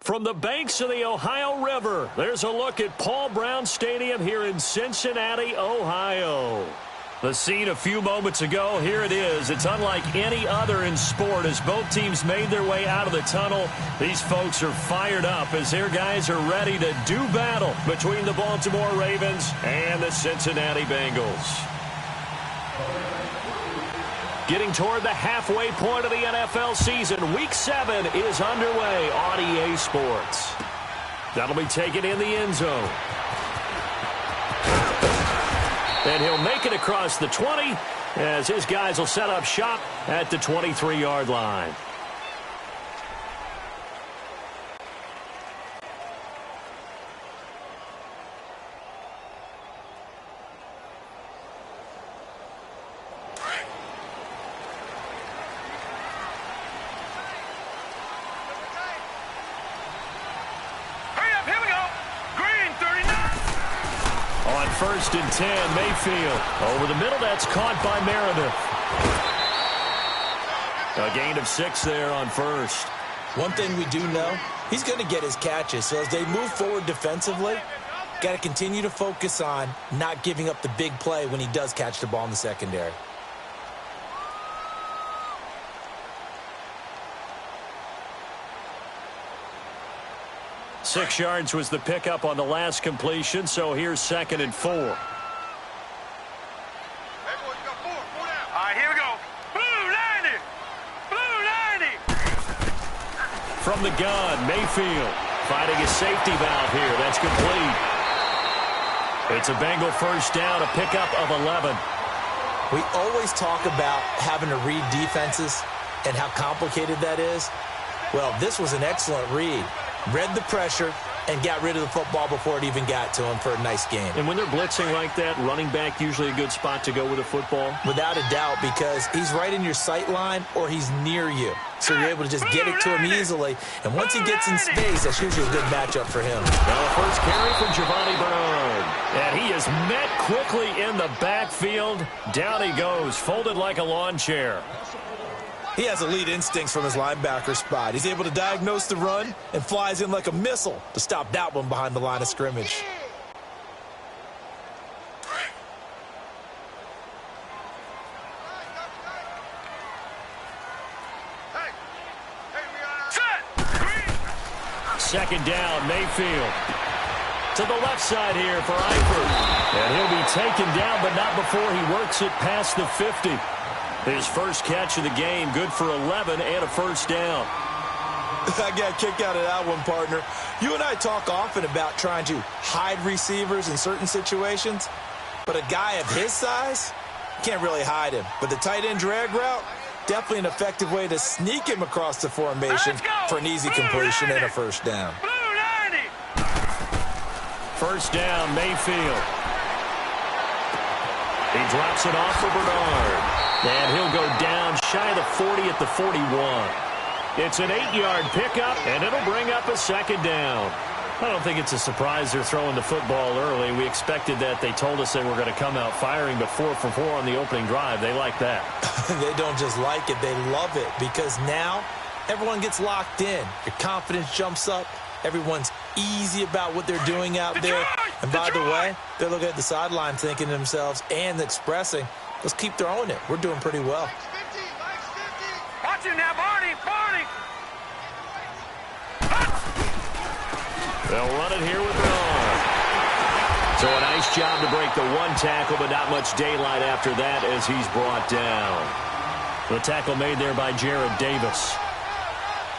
From the banks of the Ohio River, there's a look at Paul Brown Stadium here in Cincinnati, Ohio. The scene a few moments ago, here it is. It's unlike any other in sport as both teams made their way out of the tunnel. These folks are fired up as their guys are ready to do battle between the Baltimore Ravens and the Cincinnati Bengals. Getting toward the halfway point of the NFL season, Week 7 is underway on EA Sports. That'll be taken in the end zone. And he'll make it across the 20 as his guys will set up shop at the 23-yard line. First and 10, Mayfield. Over the middle, that's caught by Meredith. A gain of 6 there on first. One thing we do know, he's going to get his catches. So as they move forward defensively, got to continue to focus on not giving up the big play when he does catch the ball in the secondary. Six yards was the pickup on the last completion, so here's 2nd and 4. All right, here we go. Blue 90! Blue 90! From the gun, Mayfield finding a safety valve here. That's complete. It's a Bengal first down, a pickup of 11. We always talk about having to read defenses and how complicated that is. Well, this was an excellent read. Read the pressure and got rid of the football before it even got to him for a nice game. And when they're blitzing like that, running back usually a good spot to go with a football? Without a doubt, because he's right in your sight line or he's near you. So you're able to just get it to him easily. And once he gets in space, that's usually a good matchup for him. Well, the first carry from Giovanni Bernard. And he is met quickly in the backfield. Down he goes, folded like a lawn chair. He has elite instincts from his linebacker spot. He's able to diagnose the run and flies in like a missile to stop that one behind the line of scrimmage. Second down, Mayfield. To the left side here for Eifert. And he'll be taken down, but not before he works it past the 50. His first catch of the game, good for 11 and a first down. I got a kick out of that one, partner. You and I talk often about trying to hide receivers in certain situations, but a guy of his size, can't really hide him. But the tight end drag route, definitely an effective way to sneak him across the formation for an easy completion and a first down. First down, Mayfield. He drops it off for Bernard. And he'll go down shy of the 40 at the 41. It's an 8-yard pickup, and it'll bring up a second down. I don't think it's a surprise they're throwing the football early. We expected that. They told us they were going to come out firing, but 4 for 4 on the opening drive. They like that. They don't just like it. They love it because now everyone gets locked in. Your confidence jumps up. Everyone's easy about what they're doing out there. And by the way, they're looking at the sideline thinking to themselves and expressing, let's keep throwing it. We're doing pretty well. Watch it now, Barney! Barney! They'll run it here with Bernard. So a nice job to break the one tackle, but not much daylight after that as he's brought down. The tackle made there by Jared Davis.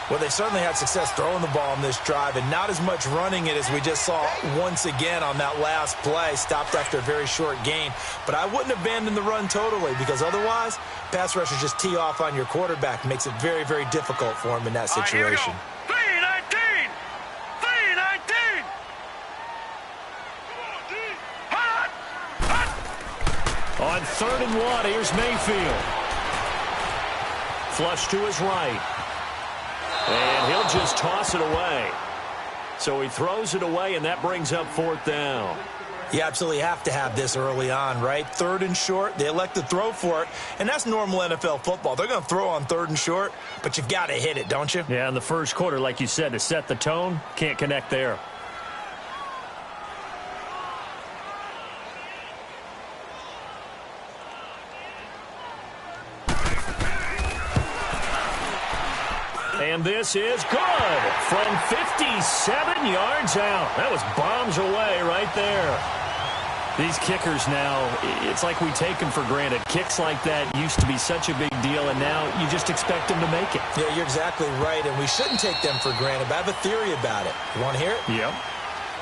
Well, they certainly had success throwing the ball on this drive and not as much running it as we just saw once again on that last play. Stopped after a very short gain. But I wouldn't abandon the run totally because otherwise, pass rushers just tee off on your quarterback. Makes it very, very difficult for him in that situation. All right, 3-19! 3-19! On 3rd and 1, here's Mayfield. Flush to his right. And he'll just toss it away. So he throws it away, and that brings up 4th down. You absolutely have to have this early on, right? 3rd and short, they elect to throw for it, and that's normal NFL football. They're going to throw on 3rd and short, but you've got to hit it, don't you? Yeah, in the first quarter, like you said, to set the tone, can't connect there. And this is good from 57 yards out. That was bombs away right there. These kickers now, it's like we take them for granted. Kicks like that used to be such a big deal, and now you just expect them to make it. Yeah, you're exactly right, and we shouldn't take them for granted, but I have a theory about it. You want to hear it? Yep.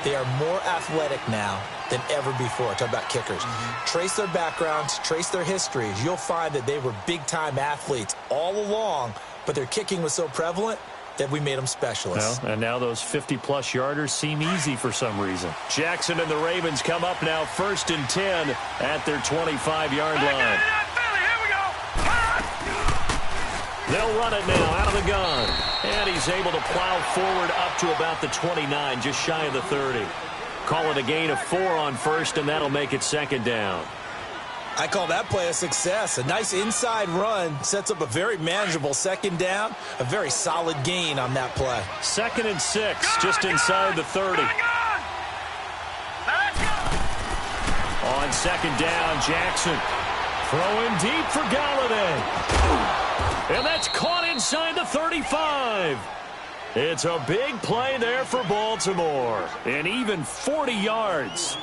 They are more athletic now than ever before. Talk about kickers. Trace their backgrounds, trace their histories. You'll find that they were big-time athletes all along, but their kicking was so prevalent that we made them specialists. Well, and now those 50-plus yarders seem easy for some reason. Jackson and the Ravens come up now 1st and 10 at their 25-yard line. They'll run it now out of the gun. And he's able to plow forward up to about the 29, just shy of the 30. Call it a gain of 4 on 1st, and that'll make it 2nd down. I call that play a success. A nice inside run sets up a very manageable 2nd down. A very solid gain on that play. 2nd and 6, just inside the 30. On 2nd down, Jackson throwing deep for Galladay. And that's caught inside the 35. It's a big play there for Baltimore. And even 40 yards.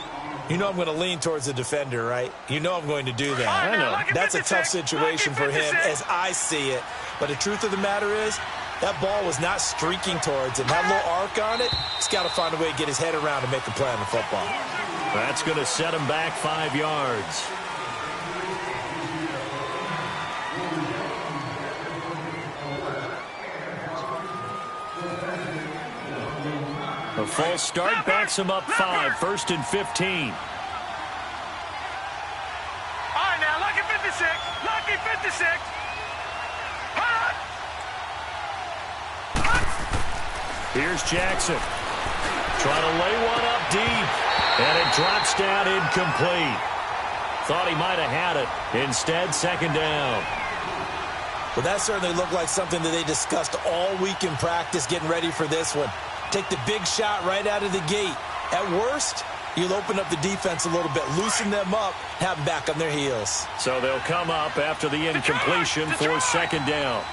You know I'm going to lean towards the defender, right? You know I'm going to do that. I know. That's a tough situation for him as I see it. But the truth of the matter is, that ball was not streaking towards him. That little arc on it, he's got to find a way to get his head around and make a play on the football. That's going to set him back 5 yards. A false start backs him up 5, 1st and 15. All right, now, lucky 56. Lucky 56. Here's Jackson. Trying to lay one up deep. And it drops down incomplete. Thought he might have had it. Instead, 2nd down. Well, that certainly looked like something that they discussed all week in practice getting ready for this one. Take the big shot right out of the gate. At worst, you'll open up the defense a little bit, loosen them up, have them back on their heels. So they'll come up after the incompletion for 2nd down.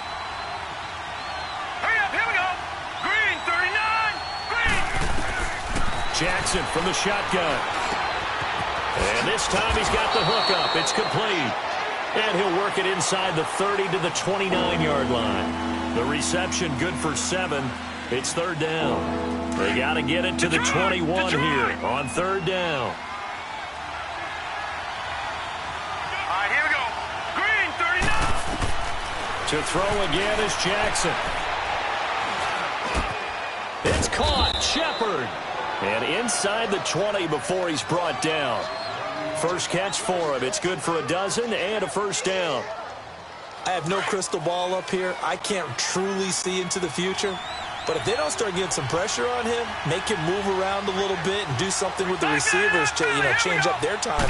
Hurry up, here we go. Green, 39. Green. Jackson from the shotgun. And this time he's got the hook up. It's complete. And he'll work it inside the 30 to the 29-yard line. The reception good for 7. It's 3rd down. They got to get it to the 21 here on 3rd down. All right, here we go. Green, 39. To throw again is Jackson. It's caught. Shepard. And inside the 20 before he's brought down. First catch for him. It's good for a dozen and a 1st down. I have no crystal ball up here. I can't truly see into the future. But if they don't start getting some pressure on him, make him move around a little bit and do something with the receivers to, change up their timing,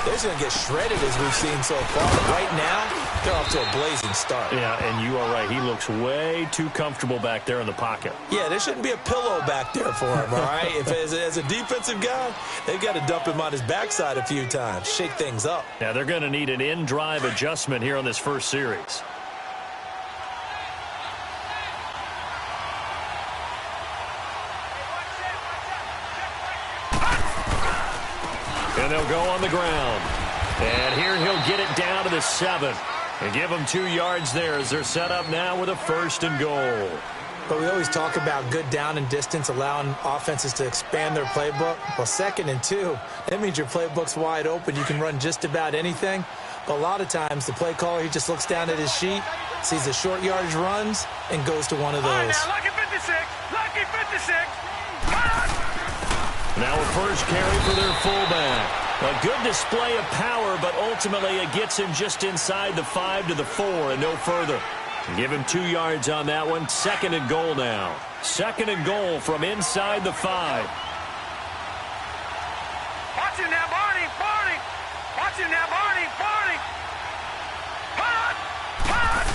they're just going to get shredded as we've seen so far. Right now, they're off to a blazing start. Yeah, and you are right. He looks way too comfortable back there in the pocket. Yeah, there shouldn't be a pillow back there for him, all right? If as a defensive guy, they've got to dump him on his backside a few times, shake things up. Yeah, they're going to need an in-drive adjustment here on this first series. And they'll go on the ground. And here he'll get it down to the 7. And give them 2 yards there as they're set up now with a 1st and goal. But we always talk about good down and distance, allowing offenses to expand their playbook. Well, 2nd and 2, that means your playbook's wide open. You can run just about anything. But a lot of times, the play caller, he just looks down at his sheet, sees the short yardage runs, and goes to one of those. All right, now, lucky 56. Lucky 56. Now a first carry for their fullback. A good display of power, but ultimately it gets him just inside the 5 to the 4 and no further. Give him 2 yards on that one. 2nd and goal now. 2nd and goal from inside the 5. Watch Watch him now, Barney. Barney. Watch him now, Barney. Barney. Hot. Hot.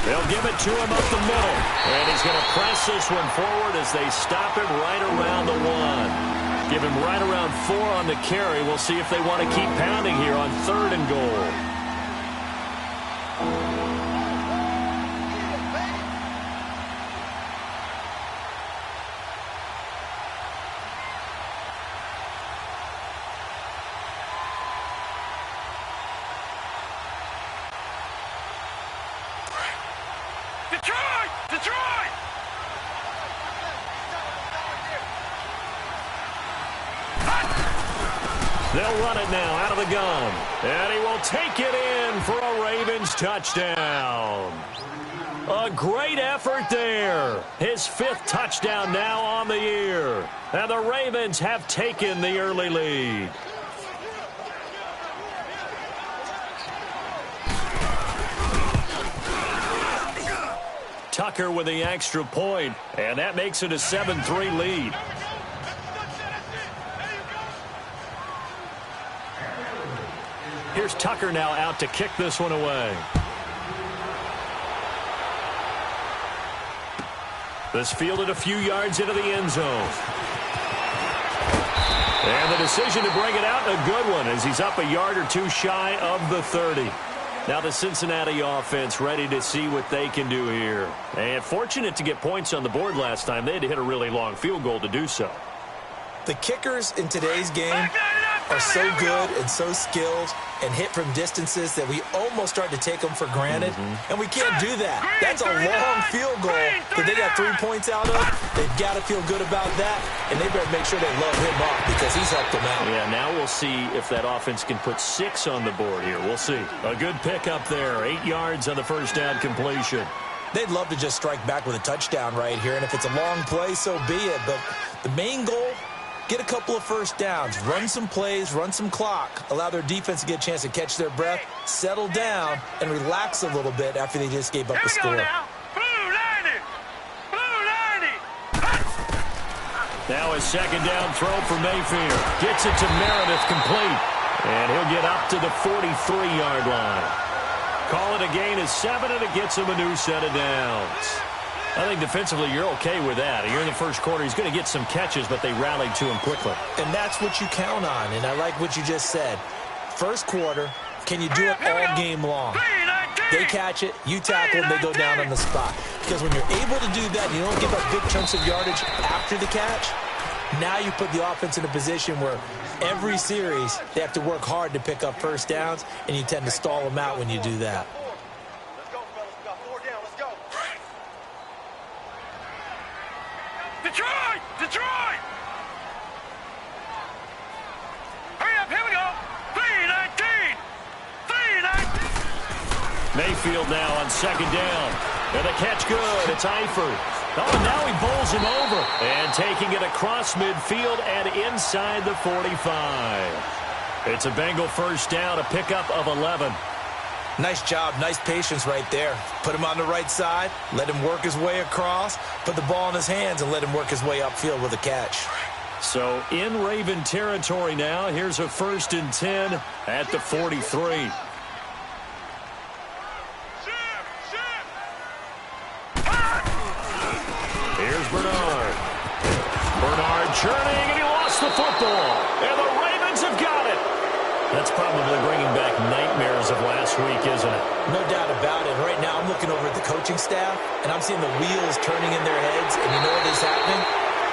They'll give it to him up the middle. And he's going to press this one forward as they stop him right around the 1. Give him right around 4 on the carry. We'll see if they want to keep pounding here on 3rd and goal. Detroit! Detroit! They'll run it now out of the gun. And he will take it in for a Ravens touchdown. A great effort there. His 5th touchdown now on the year. And the Ravens have taken the early lead. Tucker with the extra point, and that makes it a 7-3 lead. Here's Tucker now out to kick this one away. This fielded a few yards into the end zone. And the decision to bring it out, a good one, as he's up a yard or 2 shy of the 30. Now the Cincinnati offense ready to see what they can do here. And fortunate to get points on the board last time. They had to hit a really long field goal to do so. The kickers in today's game are so good and so skilled and hit from distances that we almost start to take them for granted. And we can't do that. That's a long field goal that they got 3 points out of. They've got to feel good about that, and they better make sure they load him up because he's helped them out. Yeah, now we'll see if that offense can put 6 on the board here. We'll see. A good pickup there. 8 yards on the first down completion. They'd love to just strike back with a touchdown right here, and if it's a long play, so be it. But the main goal, get a couple of first downs, run some plays, run some clock, allow their defense to get a chance to catch their breath, settle down, and relax a little bit after they just gave up the score. Now a second down throw for Mayfield. Gets it to Meredith complete. And he'll get up to the 43-yard line. Call it a gain of 7, and it gets him a new set of downs. I think defensively you're okay with that. You're in the first quarter. He's going to get some catches, but they rallied to him quickly. And that's what you count on, and I like what you just said. First quarter, can you do it all game long? They catch it, you tackle them, they go down on the spot. Because when you're able to do that and you don't give up big chunks of yardage after the catch, now you put the offense in a position where every series they have to work hard to pick up first downs, and you tend to stall them out when you do that. Let's go, fellas. We got 4 down. Let's go. Detroit! Detroit! Hurry up. Here we go. 3-19. 3-19. Mayfield now on second down. And the catch good. It's Eifert. Oh, and now he bowls him over. And taking it across midfield and inside the 45. It's a Bengal first down, a pickup of 11. Nice job, nice patience right there. Put him on the right side, let him work his way across, put the ball in his hands, and let him work his way upfield with a catch. So in Raven territory now. Here's a 1st and 10 at the 43. Here's Bernard. Bernard churning, and he lost the football. And the Ravens have got it. That's probably bringing back nightmares of last week, isn't it? No doubt about it. Right now, I'm looking over at the coaching staff, and I'm seeing the wheels turning in their heads. And you know what is happening?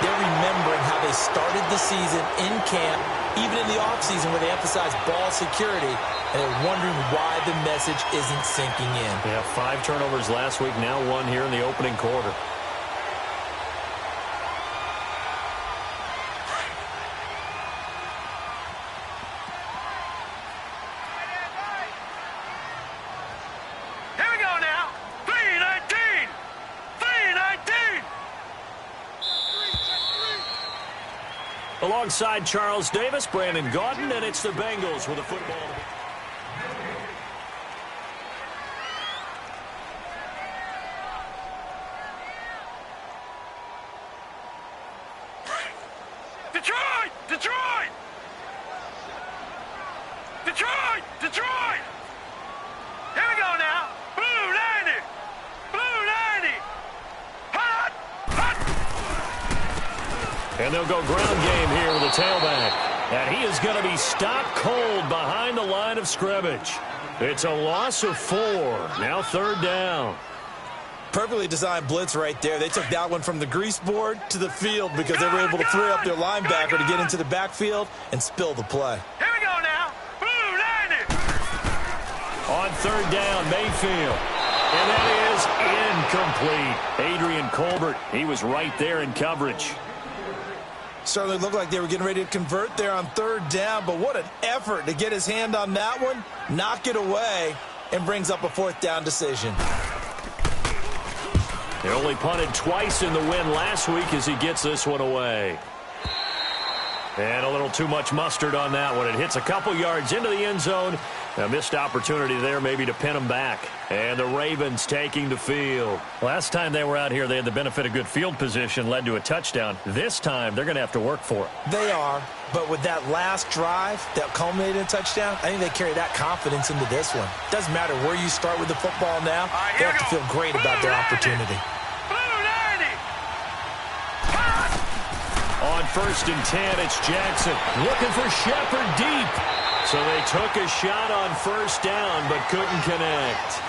They're remembering how they started the season in camp, even in the offseason where they emphasized ball security, and they're wondering why the message isn't sinking in. Yeah, 5 turnovers last week, now 1 here in the opening quarter. Alongside Charles Davis, Brandon Gaudin, and it's the Bengals with a football. Detroit! Detroit! And they'll go ground game here with a tailback. And he is going to be stopped cold behind the line of scrimmage. It's a loss of 4. Now 3rd down. Perfectly designed blitz right there. They took that one from the grease board to the field because they were able to free up their linebacker to get into the backfield and spill the play. Here we go now. Boom, 90. On 3rd down, Mayfield. And that is incomplete. Adrian Colbert, he was right there in coverage. Certainly looked like they were getting ready to convert there on 3rd down, but what an effort to get his hand on that one, knock it away, and brings up a 4th down decision. They only punted twice in the win last week as he gets this one away. And a little too much mustard on that one. It hits a couple yards into the end zone. A missed opportunity there maybe to pin him back. And the Ravens taking the field. Last time they were out here, they had the benefit of good field position, led to a touchdown. This time, they're going to have to work for it. They are, but with that last drive that culminated in a touchdown, I think they carry that confidence into this one. Doesn't matter where you start with the football now, they have to feel great about their opportunity. On 1st and 10, it's Jackson looking for Shepard deep. So they took a shot on 1st down, but couldn't connect.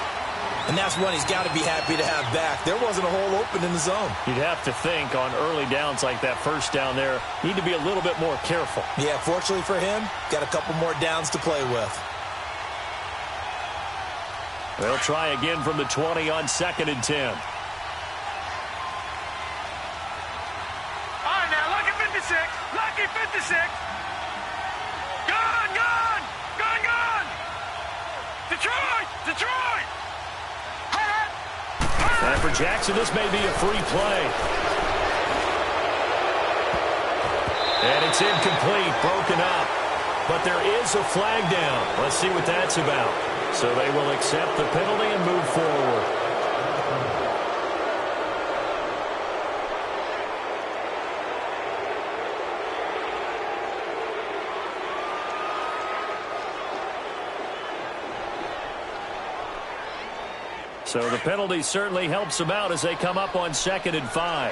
And that's one he's got to be happy to have back. There wasn't a hole open in the zone. You'd have to think on early downs like that 1st down there, need to be a little bit more careful. Yeah, fortunately for him, got a couple more downs to play with. They'll try again from the 20 on 2nd and 10. Lucky 56. Gone, gone, gone, gone. Detroit, Detroit. And for Jackson, this may be a free play. And it's incomplete, broken up. But there is a flag down. Let's see what that's about. So they will accept the penalty and move forward. So the penalty certainly helps them out as they come up on 2nd and 5. All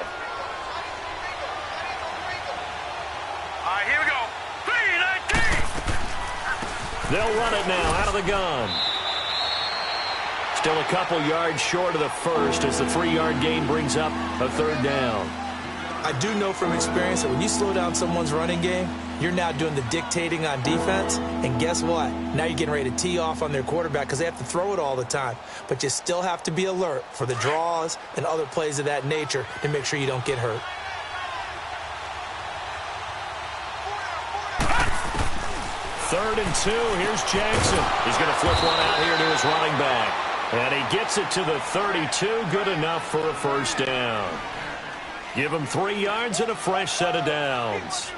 right, here we go. 3-19. They'll run it now out of the gun. Still a couple yards short of the first as the 3-yard gain brings up a 3rd down. I do know from experience that when you slow down someone's running game, you're now doing the dictating on defense. And guess what? Now you're getting ready to tee off on their quarterback because they have to throw it all the time. But you still have to be alert for the draws and other plays of that nature to make sure you don't get hurt. Third and 2. Here's Jackson. He's going to flip one out here to his running back. And he gets it to the 32. Good enough for a 1st down. Give him 3 yards and a fresh set of downs.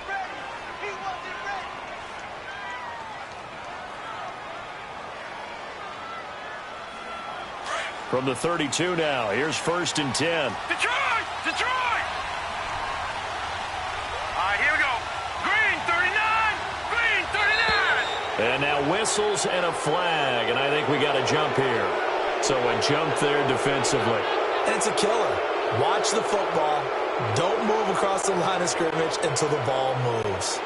From the 32 now, here's 1st and 10. Detroit! Detroit! All right, here we go. Green, 39. Green, 39. And now whistles and a flag, and I think we got a jump here. So a jump there defensively. And it's a killer. Watch the football. Don't move across the line of scrimmage until the ball moves.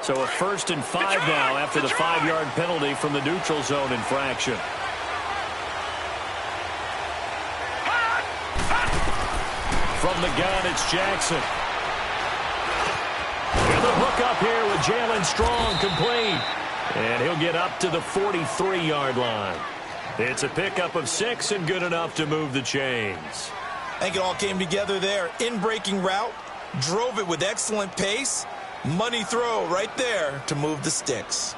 So a 1st and 5 now after the 5-yard penalty from the neutral zone infraction. From the gun, it's Jackson. And the hook up here with Jalen Strong complete. And he'll get up to the 43-yard line. It's a pickup of 6 and good enough to move the chains. I think it all came together there. In-breaking route, drove it with excellent pace. Money throw right there to move the sticks.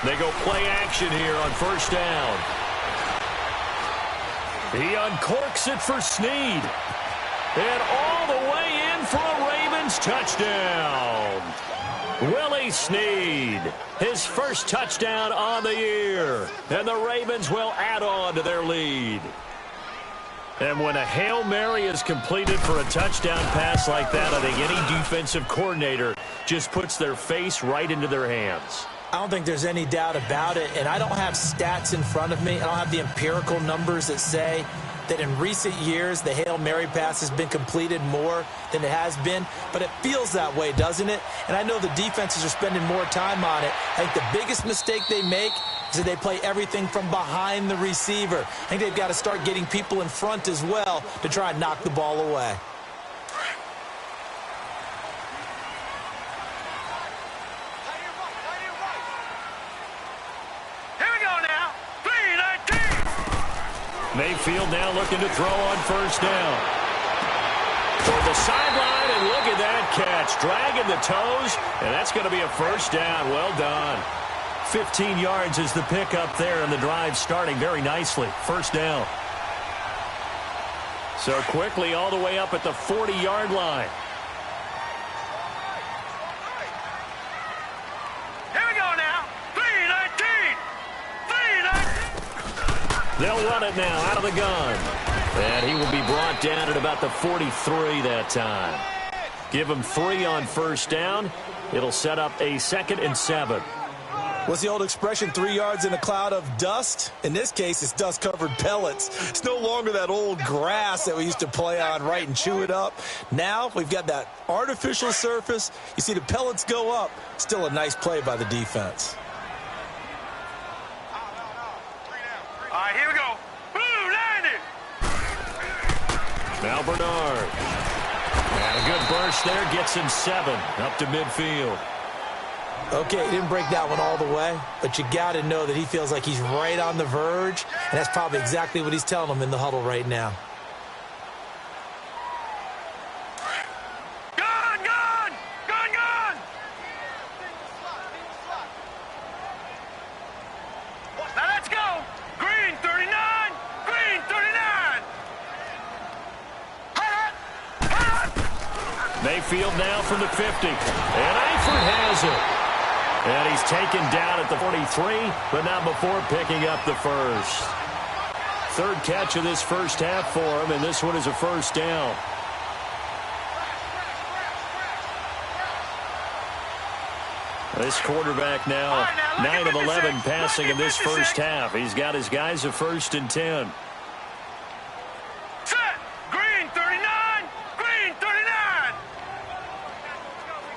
They go play action here on 1st down. He uncorks it for Snead. And all the way in for a Ravens touchdown. Willie Snead, his first touchdown on the year. And the Ravens will add on to their lead. And when a Hail Mary is completed for a touchdown pass like that, I think any defensive coordinator just puts their face right into their hands. I don't think there's any doubt about it, and I don't have stats in front of me. I don't have the empirical numbers that say that in recent years the Hail Mary pass has been completed more than it has been, but it feels that way, doesn't it? And I know the defenses are spending more time on it. I think the biggest mistake they make is that they play everything from behind the receiver. I think they've got to start getting people in front as well to try and knock the ball away. Mayfield now looking to throw on first down. Toward the sideline, and look at that catch. Dragging the toes, and that's going to be a first down. Well done. 15 yards is the pickup there, and the drive starting very nicely. First down. So quickly all the way up at the 40-yard line. They'll run it now out of the gun. And he will be brought down at about the 43 that time. Give him 3 on first down. It'll set up a 2nd and 7. What's the old expression, 3 yards in a cloud of dust? In this case, it's dust-covered pellets. It's no longer that old grass that we used to play on, right, and chew it up. Now we've got that artificial surface. You see the pellets go up. Still a nice play by the defense. Here we go. Blue, landed. Now Bernard. And a good burst there. Gets him 7 up to midfield. Okay, he didn't break that one all the way, but you got to know that he feels like he's right on the verge, and that's probably exactly what he's telling them in the huddle right now. Gone, gone, gone, gone. Now let's go. Green 39, green 39. Mayfield now from the 50. And Eifert has it. And he's taken down at the 43, but not before picking up the first. 3rd catch of this first half for him, and this one is a first down. This quarterback now 9 of 11 passing in this first half. He's got his guys a 1st and 10. Set. Green 39, green 39.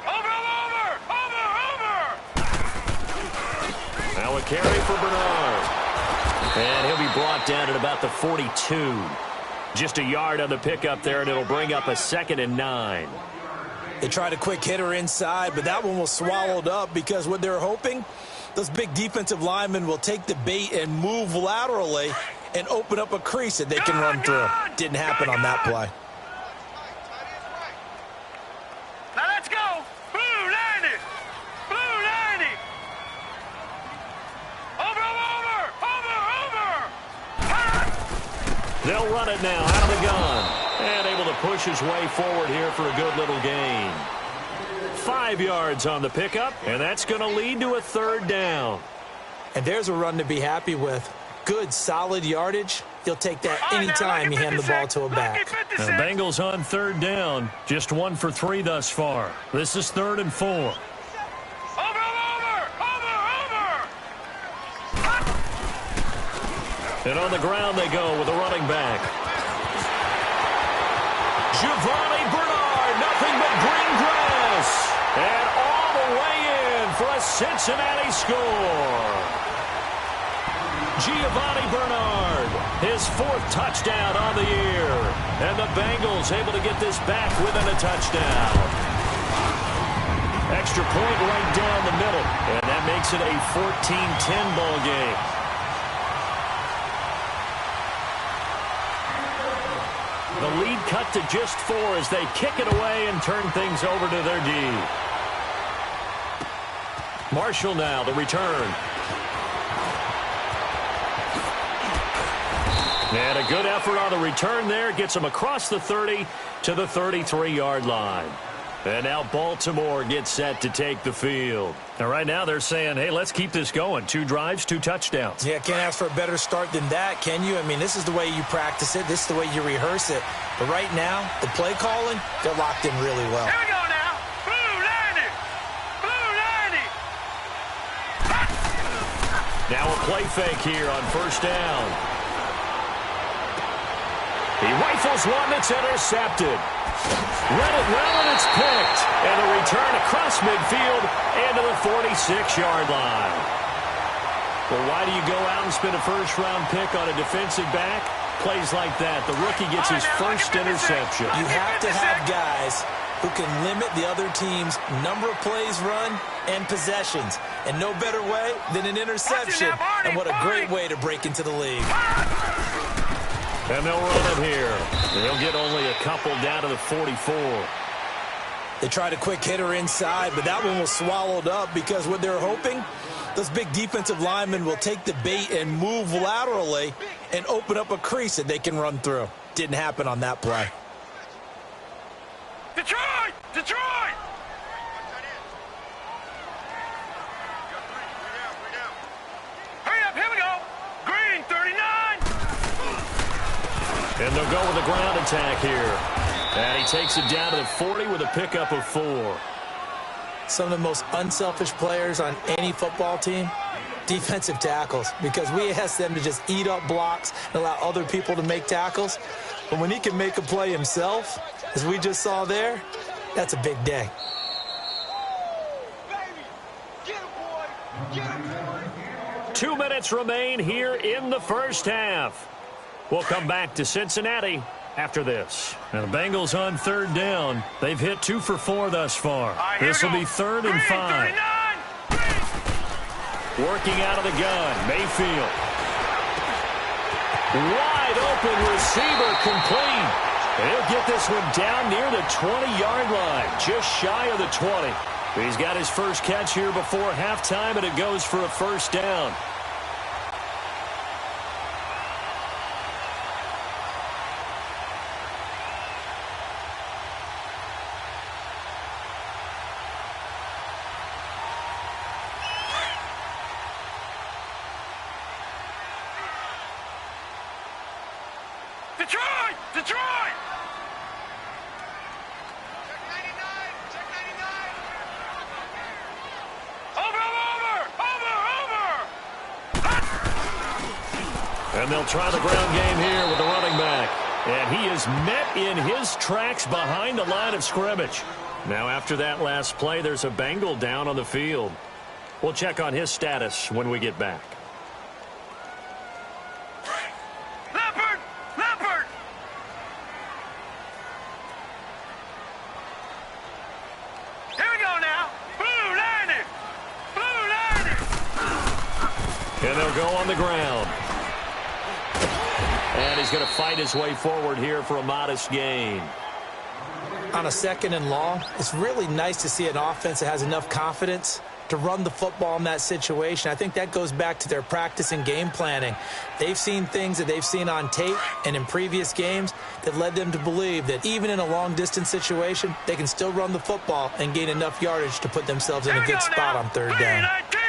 Over. Now a carry for Bernard. And he'll be brought down at about the 42. Just a yard on the pickup there, and it'll bring up a 2nd and 9. They tried a quick hitter inside, but that one was swallowed up because what they're hoping, those big defensive linemen will take the bait and move laterally and open up a crease that they can run through. Didn't happen on that play. Now let's go. Blue, landed. Blue, landed. Over. They'll run it now out of the gun. And able to push his way forward here for a good little gain. 5 yards on the pickup, and that's going to lead to a 3rd down. And there's a run to be happy with. Good, solid yardage. You'll take that anytime you hand the ball to a back. The Bengals on 3rd down. Just 1 for 3 thus far. This is 3rd and 4. Over. And on the ground they go with a running back. Giovanni Bernard, nothing but green grass. And all the way in for a Cincinnati score. Giovanni Bernard, his 4th touchdown on the year. And the Bengals able to get this back within a touchdown. Extra point right down the middle. And that makes it a 14-10 ball game. The lead cut to just 4 as they kick it away and turn things over to their D. Marshall now, the return. And a good effort on the return there. Gets him across the 30 to the 33-yard line. And now Baltimore gets set to take the field. And right now they're saying, hey, let's keep this going. 2 drives, 2 touchdowns. Yeah, can't ask for a better start than that, can you? I mean, this is the way you practice it. This is the way you rehearse it. But right now, the play calling, they're locked in really well. Here we go now. Blue 90. Blue 90. Now a play fake here on first down. He rifles one that's intercepted. Read it well, and it's picked. And a return across midfield and to the 46-yard line. Well, why do you go out and spend a first-round pick on a defensive back? Plays like that. The rookie gets his first interception. You have to have guys who can limit the other team's number of plays run and possessions. And no better way than an interception. And what a great way to break into the league. And they'll run it here. They'll get only a couple down to the 44. They tried a quick hitter inside, but that one was swallowed up because what they're hoping, those big defensive linemen will take the bait and move laterally and open up a crease that they can run through. Didn't happen on that play. Detroit! Detroit! Hurry up, here we go. Green 39. And they'll go with a ground attack here. And he takes it down to the 40 with a pickup of 4. Some of the most unselfish players on any football team, defensive tackles, because we ask them to just eat up blocks and allow other people to make tackles. But when he can make a play himself, as we just saw there, that's a big day. 2 minutes remain here in the first half. We'll come back to Cincinnati after this. Now the Bengals on third down. They've hit 2 for 4 thus far. This will be 3rd and 5. Working out of the gun, Mayfield. Wide open receiver complete. He'll get this one down near the 20-yard line, just shy of the 20. He's got his first catch here before halftime, and it goes for a first down. Detroit! Detroit! Check 99! Over! And they'll try the ground game here with the running back. And he is met in his tracks behind the line of scrimmage. Now after that last play, there's a Bengal down on the field. We'll check on his status when we get back. Leopard! Here we go now. Blue 90! And they'll go on the ground. And he's going to fight his way forward here for a modest gain. On a 2nd and long, it's really nice to see an offense that has enough confidence to run the football in that situation. I think that goes back to their practice and game planning. They've seen things that they've seen on tape and in previous games that led them to believe that even in a long-distance situation, they can still run the football and gain enough yardage to put themselves in a good spot on 3rd down. 3-19!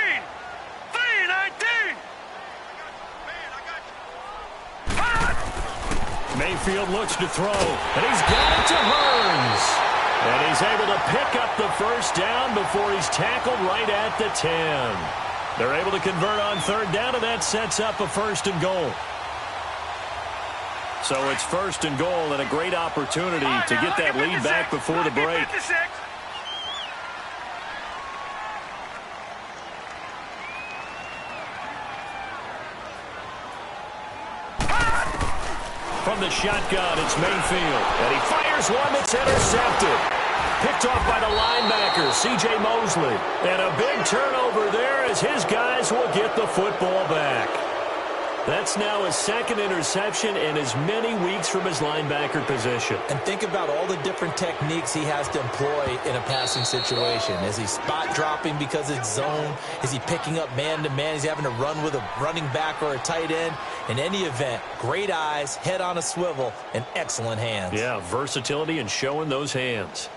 Mayfield looks to throw, and he's got it to Hurns. And he's able to pick up the first down before he's tackled right at the 10. They're able to convert on 3rd down, and that sets up a 1st and goal. So it's 1st and goal and a great opportunity to get that lead back before the break. From the shotgun, it's Mayfield. And he fires one that's intercepted. Picked off by the linebacker, C.J. Mosley. And a big turnover there as his guys will get the football back. That's now his 2nd interception in as many weeks from his linebacker position. And think about all the different techniques he has to employ in a passing situation. Is he spot dropping because it's zone? Is he picking up man-to-man? Is he having to run with a running back or a tight end? In any event, great eyes, head on a swivel, and excellent hands. Yeah, versatility and showing those hands.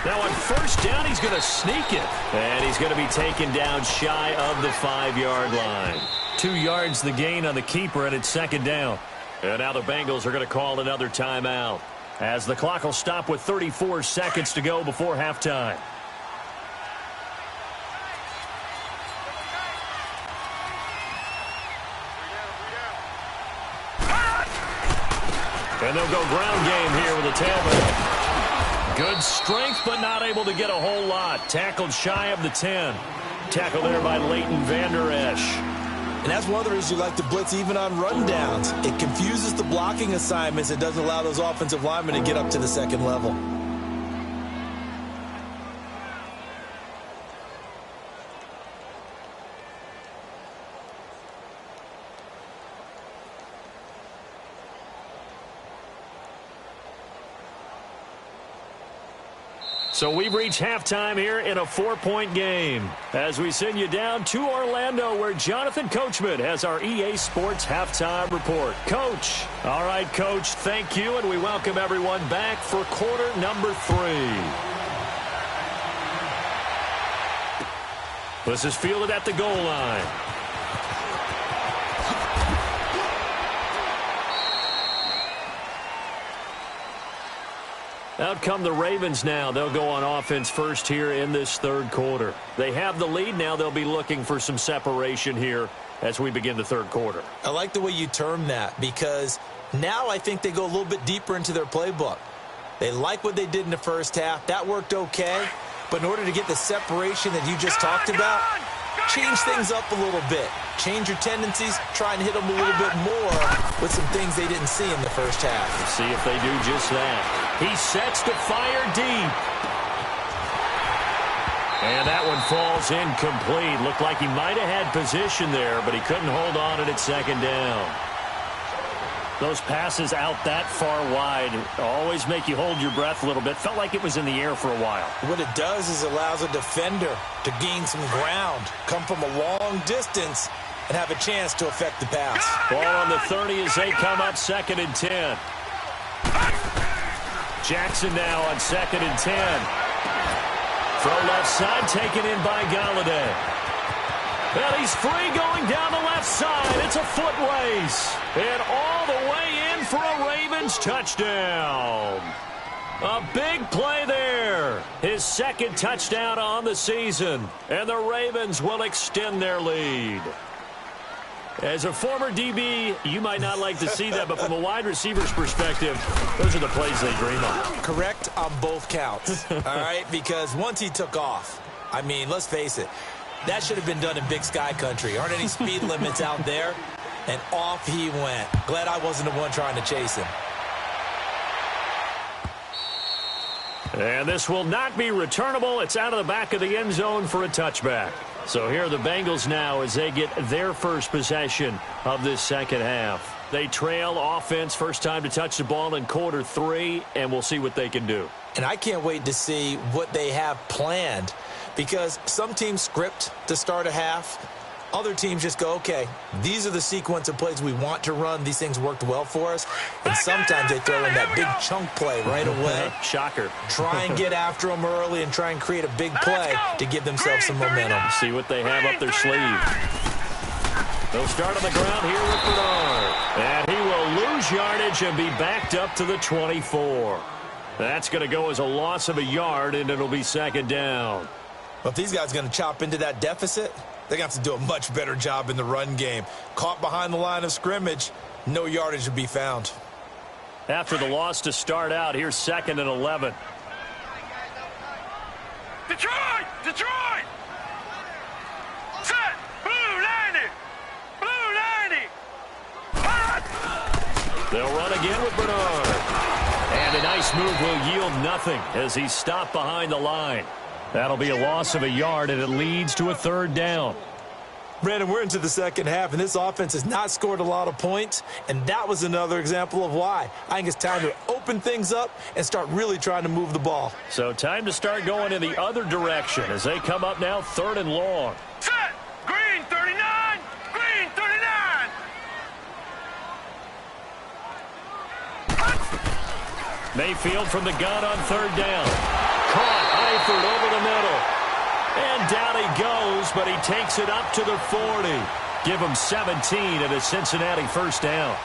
Now on first down, he's going to sneak it. And he's going to be taken down shy of the 5-yard line. 2 yards the gain on the keeper, and it's second down. And now the Bengals are going to call another timeout, as the clock will stop with 34 seconds to go before halftime. And they'll go ground game here with a tailback. Good strength, but not able to get a whole lot. Tackled shy of the 10. Tackled there by Leighton Vander Esch. And that's one of the reasons you like to blitz even on rundowns. It confuses the blocking assignments. It doesn't allow those offensive linemen to get up to the second level. So we've reached halftime here in a 4-point game as we send you down to Orlando, where Jonathan Coachman has our EA Sports halftime report. Coach. All right, Coach, thank you, and we welcome everyone back for quarter number 3. This is fielded at the goal line. Out come the Ravens now. They'll go on offense first here in this third quarter. They have the lead now. They'll be looking for some separation here as we begin the third quarter. I like the way you term that, because now I think they go a little bit deeper into their playbook. They like what they did in the first half. That worked okay. But in order to get the separation that you just talked about, change things up a little bit. Change your tendencies. Try and hit them a little bit more with some things they didn't see in the first half. Let's see if they do just that. He sets to fire deep. And that one falls incomplete. Looked like he might have had position there, but he couldn't hold on at second down. Those passes out that far wide always make you hold your breath a little bit. Felt like it was in the air for a while. What it does is it allows a defender to gain some ground, come from a long distance, and have a chance to affect the pass. Ball on the 30 as they come up 2nd and 10. Jackson now on 2nd and 10. Throw left side, taken in by Galladay. And he's free going down the left side. It's a foot race. And all the way in for a Ravens touchdown. A big play there. His second touchdown on the season. And the Ravens will extend their lead. As a former DB, you might not like to see that, but from a wide receiver's perspective, those are the plays they dream of. Correct on both counts, all right? Because once he took off, I mean, let's face it, that should have been done in Big Sky country. Aren't any speed limits out there? And off he went. Glad I wasn't the one trying to chase him. And this will not be returnable. It's out of the back of the end zone for a touchback. So here are the Bengals now as they get their first possession of this second half. They trail offense, first time to touch the ball in quarter 3, and we'll see what they can do. And I can't wait to see what they have planned, because some teams script to start a half. Other teams just go, okay, these are the sequence of plays we want to run. These things worked well for us. And sometimes they throw in that big chunk play right away. Shocker. Try and get after them early and try and create a big play to give themselves some momentum. See what they have up their sleeve. They'll start on the ground here with Bernard. And he will lose yardage and be backed up to the 24. That's going to go as a loss of a yard, and it'll be second down. Well, if these guys are going to chop into that deficit, they're going to have to do a much better job in the run game. Caught behind the line of scrimmage, no yardage to be found. After the loss to start out, here's 2nd and 11. Detroit! Detroit! Set! Blue 90! Blue 90! Hot! They'll run again with Bernard. And a nice move will yield nothing as he's stopped behind the line. That'll be a loss of a yard, and it leads to a third down. Brandon, we're into the second half, and this offense has not scored a lot of points, and that was another example of why. I think it's time to open things up and start really trying to move the ball. So time to start going in the other direction as they come up now 3rd and long. Set! Green 39! Green 39! Mayfield from the gun on 3rd down. Caught Clifford over the middle. And down he goes, but he takes it up to the 40. Give him 17 and a Cincinnati first down.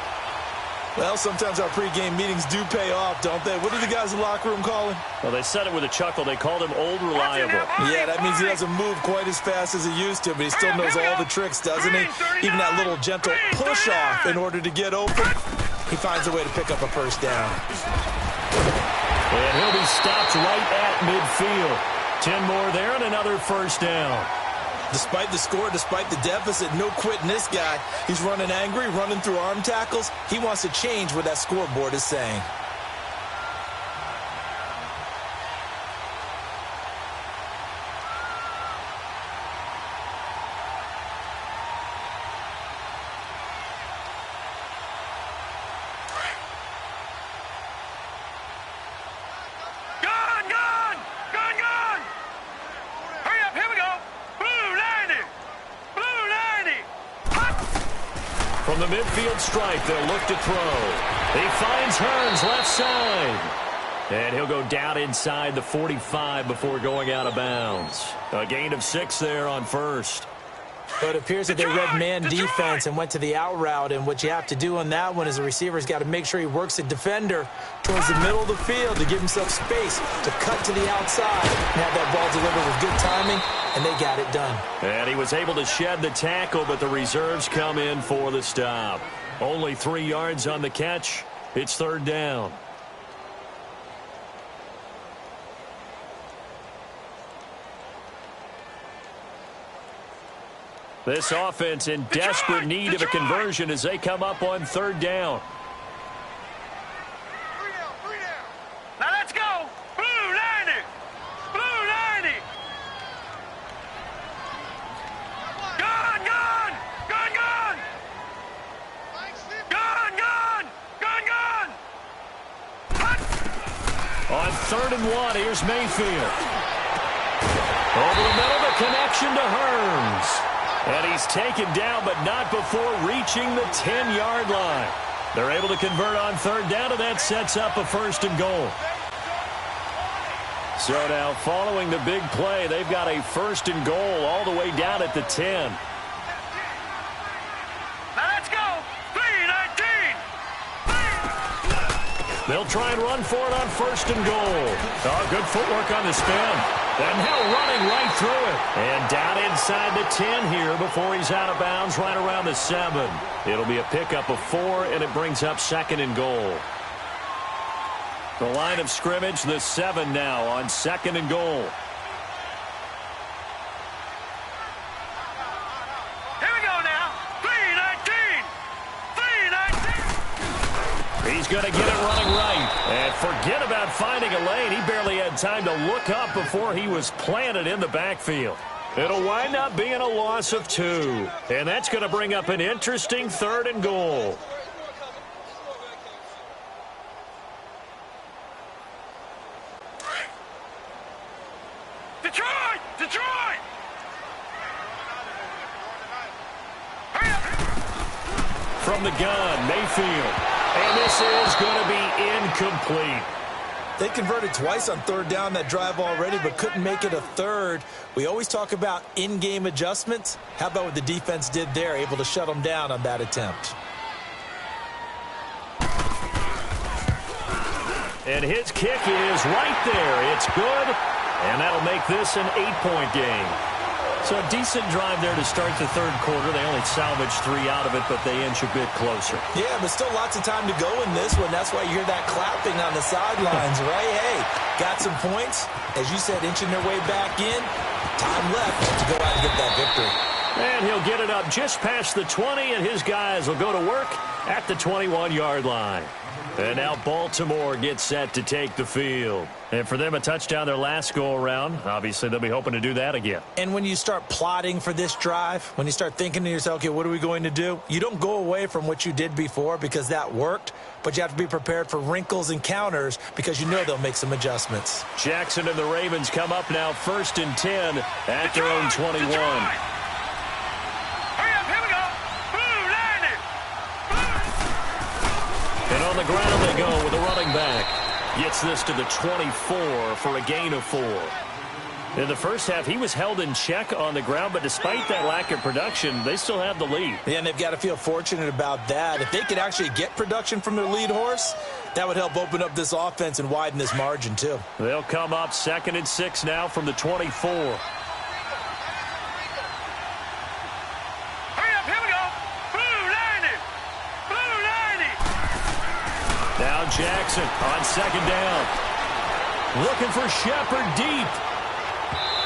Well, sometimes our pregame meetings do pay off, don't they? What do the guys in the locker room call him? Well, they said it with a chuckle. They called him Old Reliable. Yeah, that means he doesn't move quite as fast as he used to, but he still knows all the tricks, doesn't he? Even that little gentle push-off in order to get open. He finds a way to pick up a first down. And he'll be stopped right at midfield. 10 more there and another first down. Despite the score, despite the deficit, no quitting this guy. He's running angry, running through arm tackles. He wants to change what that scoreboard is saying. From the midfield stripe, they'll look to throw. He finds Hearns left side. And he'll go down inside the 45 before going out of bounds. A gain of 6 there on first. But it appears that they read man defense and went to the out route. And what you have to do on that one is the receiver's got to make sure he works the defender towards the middle of the field to give himself space to cut to the outside and have that ball delivered with good timing, and they got it done. And he was able to shed the tackle, but the reserves come in for the stop. Only 3 yards on the catch. It's third down. This offense in desperate need of a conversion as they come up on third down. Now let's go. Blue 90. Blue 90. Gun, gun. Gun, gun. Gun, gun. Gun, gun. On 3rd and 1, here's Mayfield. Over the middle, the connection to Hearns. And he's taken down, but not before reaching the 10-yard line. They're able to convert on third down, and that sets up a 1st and goal. So now, following the big play, they've got a 1st and goal all the way down at the 10. Now let's go. 3-19. They'll try and run for it on 1st and goal. Oh, good footwork on the spin. And now running right through it. And down inside the 10 here before he's out of bounds right around the 7. It'll be a pickup of 4, and it brings up 2nd and goal. The line of scrimmage, the 7 now on 2nd and goal. Here we go now. 3-19. 3-19. He's going to get it running right. And forget about finding a lane. He barely had time to look up before he was planted in the backfield. It'll wind up being a loss of 2. And that's going to bring up an interesting 3rd and goal. Detroit! Detroit! From the gun, Mayfield. And this is going to be incomplete. They converted twice on third down that drive already, but couldn't make it a third. We always talk about in-game adjustments. How about what the defense did there, able to shut them down on that attempt? And his kick is right there. It's good, and that'll make this an 8-point game. So a decent drive there to start the third quarter. They only salvaged 3 out of it, but they inch a bit closer. Yeah, but still lots of time to go in this one. That's why you hear that clapping on the sidelines, right? Hey, got some points. As you said, inching their way back in. Time left to go out and get that victory. And he'll get it up just past the 20, and his guys will go to work at the 21-yard line. And now Baltimore gets set to take the field. And for them, a touchdown their last go-around. Obviously, they'll be hoping to do that again. And when you start plotting for this drive, when you start thinking to yourself, okay, what are we going to do? You don't go away from what you did before because that worked, but you have to be prepared for wrinkles and counters because you know they'll make some adjustments. Jackson and the Ravens come up now 1st and 10 at their own 21. And on the ground they go with a running back. Gets this to the 24 for a gain of 4. In the first half, he was held in check on the ground, but despite that lack of production, they still have the lead. Yeah, and they've got to feel fortunate about that. If they could actually get production from their lead horse, that would help open up this offense and widen this margin, too. They'll come up 2nd and 6 now from the 24. Hurry up, here we go. Blue 90. Blue 90. Now Jackson on 2nd down. Looking for Shepard deep.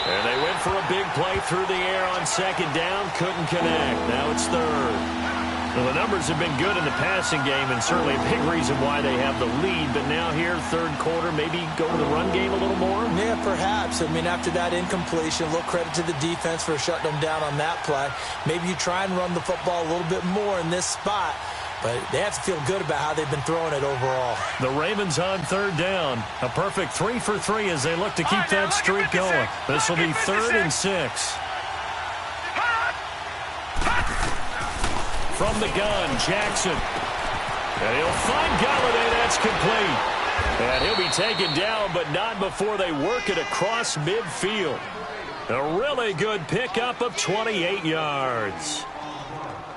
And they went for a big play through the air on 2nd down. Couldn't connect. Now it's 3rd. Well, the numbers have been good in the passing game, and certainly a big reason why they have the lead. But now here, 3rd quarter, maybe go to the run game a little more? Yeah, perhaps. I mean, after that incompletion, a little credit to the defense for shutting them down on that play. Maybe you try and run the football a little bit more in this spot. But they have to feel good about how they've been throwing it overall. The Ravens on 3rd down. A perfect 3 for 3 as they look to keep that streak going. This will be 3rd and 6. From the gun, Jackson. And he'll find Galladay. That's complete. And he'll be taken down, but not before they work it across midfield. A really good pickup of 28 yards.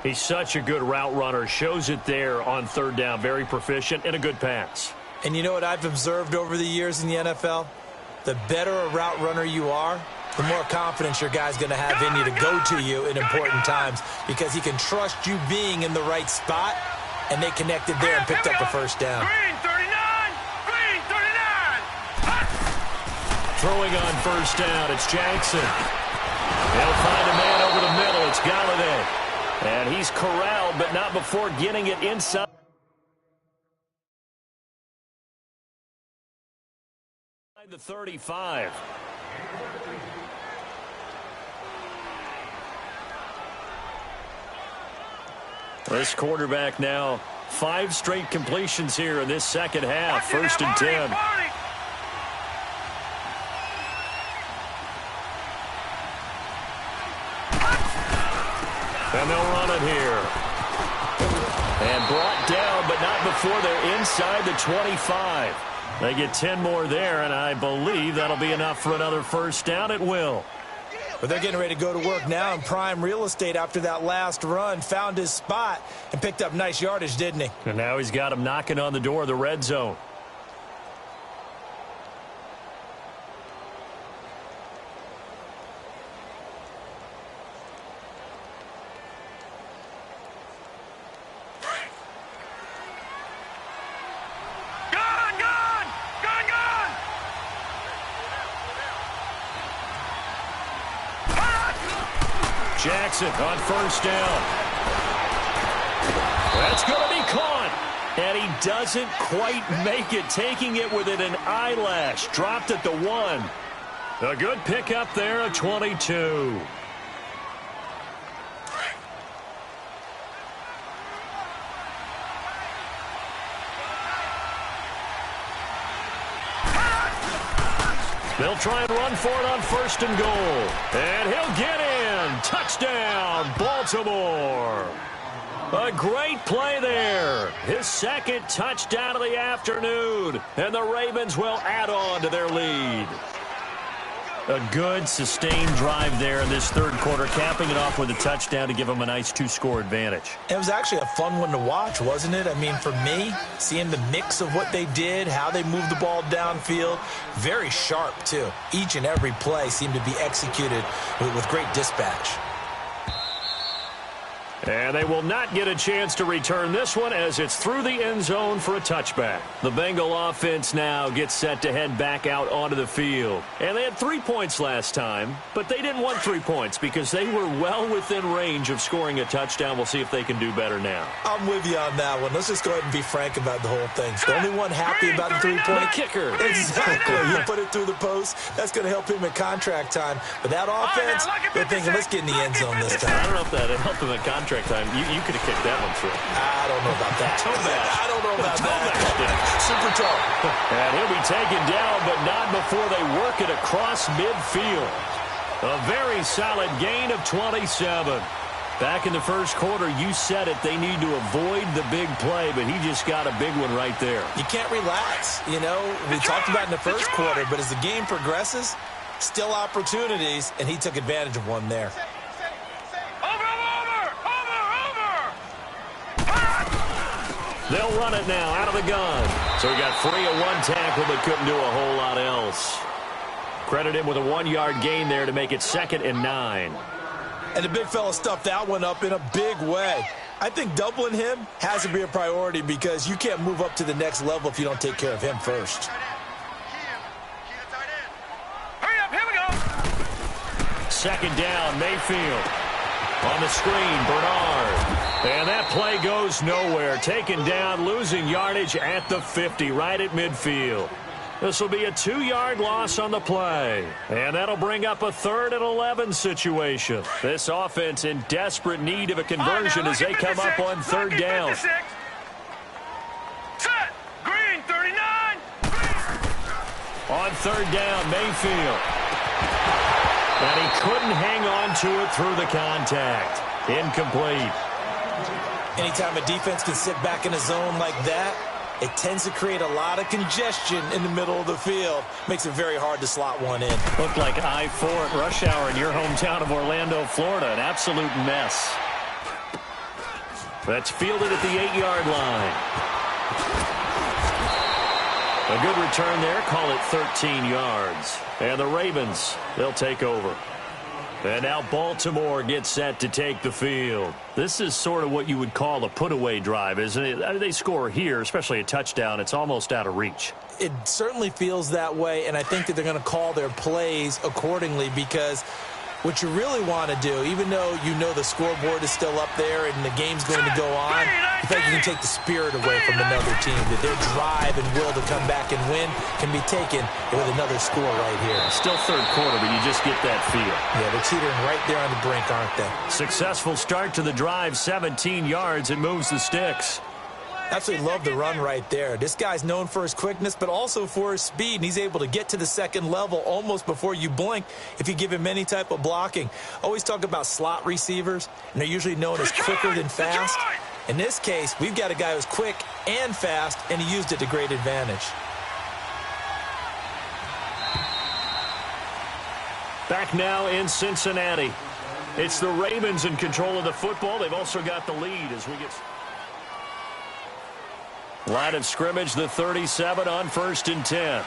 He's such a good route runner. Shows it there on 3rd down. Very proficient and a good pass. And you know what I've observed over the years in the NFL? The better a route runner you are, the more confidence your guy's going to have in you to go to you in important times because he can trust you being in the right spot, and they connected there and picked up a 1st down. Green 39. Green 39. Throwing on 1st down, it's Jackson. They'll find a man over the middle. It's Galladay. And he's corralled, but not before getting it inside the 35. This quarterback now 5 straight completions here in this 2nd half. 1st and 10. And they'll run it here. And brought down, but not before they're inside the 25. They get 10 more there, and I believe that'll be enough for another 1st down. It will. But they're getting ready to go to work now in prime real estate after that last run. Found his spot and picked up nice yardage, didn't he? And now he's got him knocking on the door of the red zone. Jackson on 1st down. That's going to be caught. And he doesn't quite make it, taking it within an eyelash. Dropped at the 1. A good pickup there at 22. They'll try and run for it on 1st and goal. And he'll get in. Touchdown, Baltimore. A great play there. His 2nd touchdown of the afternoon. And the Ravens will add on to their lead. A good, sustained drive there in this 3rd quarter, capping it off with a touchdown to give them a nice 2-score advantage. It was actually a fun one to watch, wasn't it? I mean, for me, seeing the mix of what they did, how they moved the ball downfield, very sharp, too. Each and every play seemed to be executed with great dispatch. And they will not get a chance to return this one as it's through the end zone for a touchback. The Bengal offense now gets set to head back out onto the field. And they had 3 points last time, but they didn't want 3 points because they were well within range of scoring a touchdown. We'll see if they can do better now. I'm with you on that one. Let's just go ahead and be frank about the whole thing. The only one happy about the 3-point kicker. Exactly. You put it through the post. That's going to help him in contract time. But that offense, they're thinking, let's get in the end zone this time. I don't know if that helped him in contract time. You could have kicked that one through. I don't know about that. I don't know about that. Super toe. And he'll be taken down, but not before they work it across midfield. A very solid gain of 27. Back in the 1st quarter, you said it. They need to avoid the big play, but he just got a big one right there. You can't relax. You know, we talked about in the 1st quarter, but as the game progresses, Still opportunities, and he took advantage of one there. They'll run it now out of the gun. So he got free of one tackle but couldn't do a whole lot else. Credit him with a 1-yard gain there to make it 2nd and 9. And the big fella stuffed that one up in a big way. I think doubling him has to be a priority because you can't move up to the next level if you don't take care of him first. Hurry up, here we go. 2nd down, Mayfield. On the screen, Bernard. And that play goes nowhere. Taken down, losing yardage at the 50, right at midfield. This will be a 2-yard loss on the play. And that'll bring up a 3rd and 11 situation. This offense in desperate need of a conversion as they come up on 3rd down. Set. Green, 39. On 3rd down, Mayfield. And he couldn't hang on to it through the contact. Incomplete. Anytime a defense can sit back in a zone like that, it tends to create a lot of congestion in the middle of the field. Makes it very hard to slot one in. Looked like I-4 at rush hour in your hometown of Orlando, Florida. An absolute mess. That's fielded at the 8-yard line. A good return there. Call it 13 yards. And the Ravens, they'll take over. And now Baltimore gets set to take the field. This is sort of what you would call a put-away drive, isn't it? They score here, especially a touchdown. It's almost out of reach. It certainly feels that way, and I think that they're going to call their plays accordingly because what you really want to do, even though you know the scoreboard is still up there and the game's going to go on, I think you can take the spirit away from another team, that their drive and will to come back and win can be taken with another score right here. Still 3rd quarter, but you just get that feel. Yeah, they're teetering right there on the brink, aren't they? Successful start to the drive, 17 yards. It moves the sticks. Absolutely love the run right there. This guy's known for his quickness, but also for his speed, and he's able to get to the 2nd level almost before you blink if you give him any type of blocking. Always talk about slot receivers, and they're usually known as quicker than fast. In this case, we've got a guy who's quick and fast, and he used it to great advantage. Back now in Cincinnati. It's the Ravens in control of the football. They've also got the lead as we get... Line of scrimmage, the 37 on 1st and 10.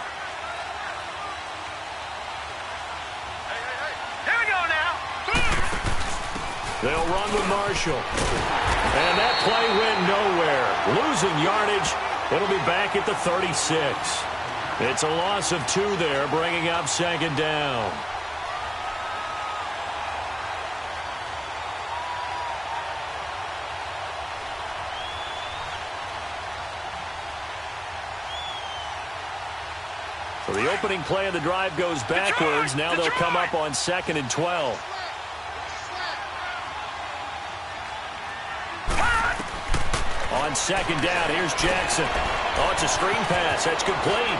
Here we go now. They'll run with Marshall. And that play went nowhere. Losing yardage. It'll be back at the 36. It's a loss of 2 there, bringing up 2nd down. So the opening play of the drive goes backwards. Now they'll come up on 2nd and 12. On 2nd down, here's Jackson. Oh, it's a screen pass. That's complete.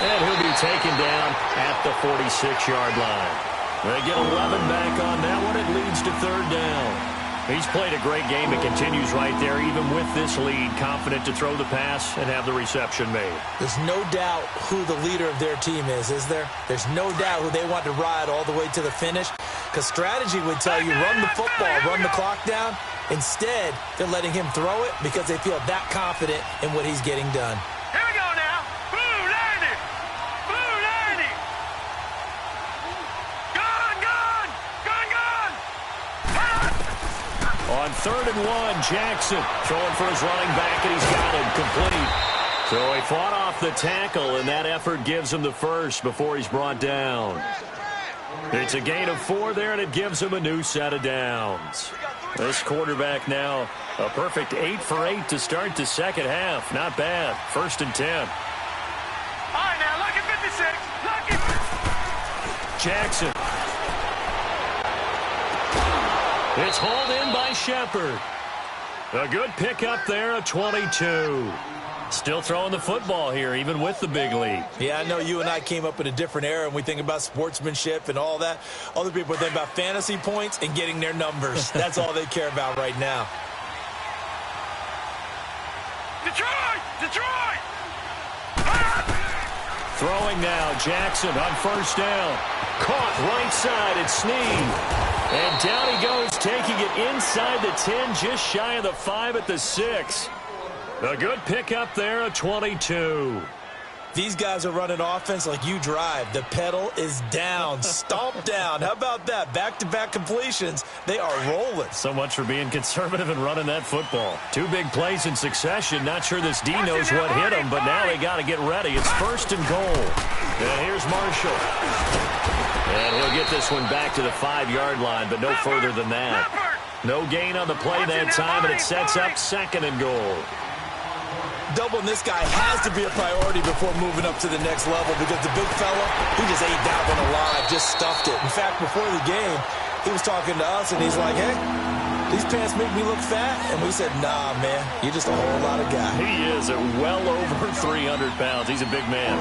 And he'll be taken down at the 46-yard line. They get 11 back on that one. It leads to 3rd down. He's played a great game and continues right there, even with this lead, confident to throw the pass and have the reception made. There's no doubt who the leader of their team is there? There's no doubt who they want to ride all the way to the finish, because strategy would tell you run the football, run the clock down. Instead, they're letting him throw it because they feel that confident in what he's getting done. Here we go now. Blue 90. Blue 90. Gone, gone. Gone, gone. On 3rd and 1, Jackson throwing for his running back, and he's got him complete. So he fought off the tackle, and that effort gives him the first before he's brought down. It's a gain of 4 there, and it gives him a new set of downs. This quarterback now a perfect 8 for 8 to start the 2nd half. Not bad. 1st and 10. All right, now, look at 56. Look at... Jackson. It's hauled in by Shepard. A good pickup there, a 22. Still throwing the football here, even with the big lead. Yeah, I know you and I came up in a different era, and we think about sportsmanship and all that. Other people think about fantasy points and getting their numbers. That's all they care about right now. Detroit! Detroit! Throwing now, Jackson on first down. Caught right side at Snead. And down he goes, taking it inside the 10, just shy of the 5 at the 6. A good pickup there, a 22. These guys are running offense like you drive. The pedal is down, stomp down. How about that? Back-to-back completions. They are rolling. So much for being conservative and running that football. 2 big plays in succession. Not sure this D knows what hit him, but now they got to get ready. It's first and goal. And here's Marshall. And he'll get this one back to the 5-yard line, but no further than that. No gain on the play that time, and it sets up second and goal. Doubling this guy has to be a priority before moving up to the next level because the big fella, he just ate that one alive, just stuffed it. In fact, before the game, he was talking to us, and he's like, hey, these pants make me look fat. And we said, nah, man, you're just a whole lot of guy. He is at well over 300 pounds. He's a big man.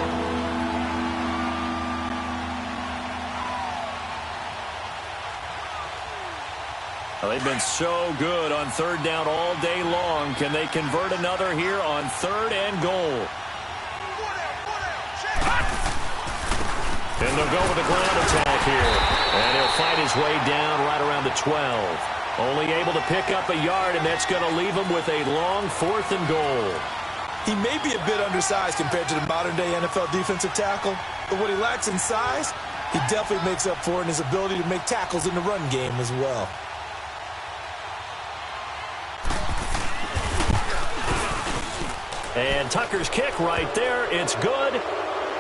Well, they've been so good on third down all day long. Can they convert another here on third and goal? And they'll go with a ground attack here. And he'll fight his way down right around the 12. Only able to pick up a yard, and that's going to leave him with a long 4th and goal. He may be a bit undersized compared to the modern-day NFL defensive tackle, but what he lacks in size, he definitely makes up for in his ability to make tackles in the run game as well. And Tucker's kick right there. It's good.